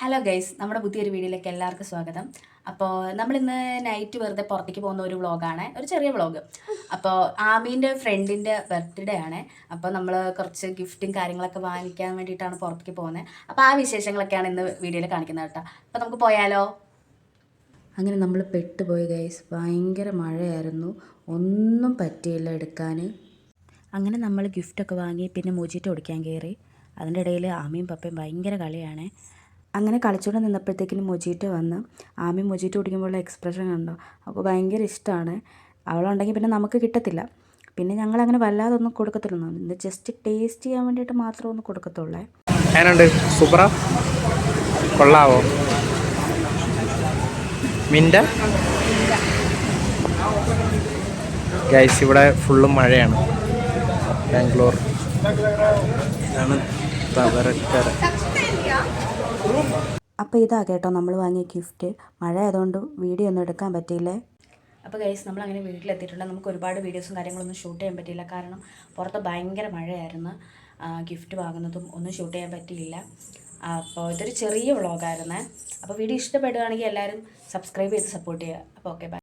Hello guys, നമ്മുടെ പുതിയൊരു വീഡിയോയിലേക്ക് എല്ലാവർക്കും സ്വാഗതം. അപ്പോൾ നമ്മളിന്ന് നൈറ്റ് വെറുതെ പുറത്തേക്ക് പോകുന്ന ഒരു വ്ളോഗാണ്, ഒരു ചെറിയ വ്ളോഗ്. അപ്പോൾ ആമീൻ്റെ ഫ്രണ്ടിൻ്റെ ബർത്ത്ഡേ ആണ്. അപ്പോൾ നമ്മൾ കുറച്ച് ഗിഫ്റ്റും കാര്യങ്ങളൊക്കെ വാങ്ങിക്കാൻ വേണ്ടിയിട്ടാണ് പുറത്തേക്ക് പോകുന്നത്. അപ്പോൾ ആ വിശേഷങ്ങളൊക്കെയാണ് ഇന്ന് വീഡിയോയിൽ കാണിക്കുന്നത് കേട്ടോ. അപ്പോൾ നമുക്ക് പോയാലോ? അങ്ങനെ നമ്മൾ പെട്ടുപോയി ഗൈസ്, ഭയങ്കര മഴയായിരുന്നു, ഒന്നും പറ്റിയില്ല എടുക്കാൻ. അങ്ങനെ നമ്മൾ ഗിഫ്റ്റൊക്കെ വാങ്ങി പിന്നെ മോജിറ്റോ കുടിക്കാൻ കയറി. അതിൻ്റെ ഇടയിൽ ആമയും പപ്പയും ഭയങ്കര കളിയാണ്. അങ്ങനെ കളിച്ചുകൊണ്ട് നിന്നപ്പോഴത്തേക്കിനും മൊജീറ്റോ വന്ന്. ആമി മൊജീറ്റോ കുടിക്കുമ്പോഴുള്ള എക്സ്പ്രഷൻ കണ്ടോ, അപ്പോൾ ഭയങ്കര ഇഷ്ടമാണ്. അവളുണ്ടെങ്കിൽ പിന്നെ നമുക്ക് കിട്ടത്തില്ല. പിന്നെ ഞങ്ങളങ്ങനെ വല്ലാതെ ഒന്നും കൊടുക്കത്തില്ല, ഇത് ജസ്റ്റ് ടേസ്റ്റ് ചെയ്യാൻ വേണ്ടിയിട്ട് മാത്രം ഒന്ന് കൊടുക്കത്തുള്ളേ. എങ്ങനെയുണ്ട്? സൂപ്പറാ? കൊള്ളാവോ? മിൻറ്റ ഗൈസ്, ഇവിടെ ഫുള്ളും മഴയാണ്. ബാംഗ്ലൂർ ഇതാണ് തവരക്കര. അപ്പോൾ ഇതാ കേട്ടോ നമ്മൾ വാങ്ങിയ ഗിഫ്റ്റ്. മഴ ആയതുകൊണ്ട് വീഡിയോ ഒന്നും എടുക്കാൻ പറ്റിയില്ലേ. അപ്പോൾ ഗൈസ്, നമ്മളങ്ങനെ വീട്ടിലെത്തിയിട്ടുണ്ട്. നമുക്ക് ഒരുപാട് വീഡിയോസും കാര്യങ്ങളൊന്നും ഷൂട്ട് ചെയ്യാൻ പറ്റിയില്ല, കാരണം പുറത്ത് ഭയങ്കര മഴയായിരുന്നു. ഗിഫ്റ്റ് വാങ്ങുന്നതും ഒന്നും ഷൂട്ട് ചെയ്യാൻ പറ്റിയില്ല. അപ്പോൾ ഇതൊരു ചെറിയ വ്ളോഗായിരുന്നേ. അപ്പോൾ വീഡിയോ ഇഷ്ടപ്പെടുകയാണെങ്കിൽ എല്ലാവരും സബ്സ്ക്രൈബ് ചെയ്ത് സപ്പോർട്ട് ചെയ്യുക. അപ്പോൾ ഓക്കെ, ബൈ.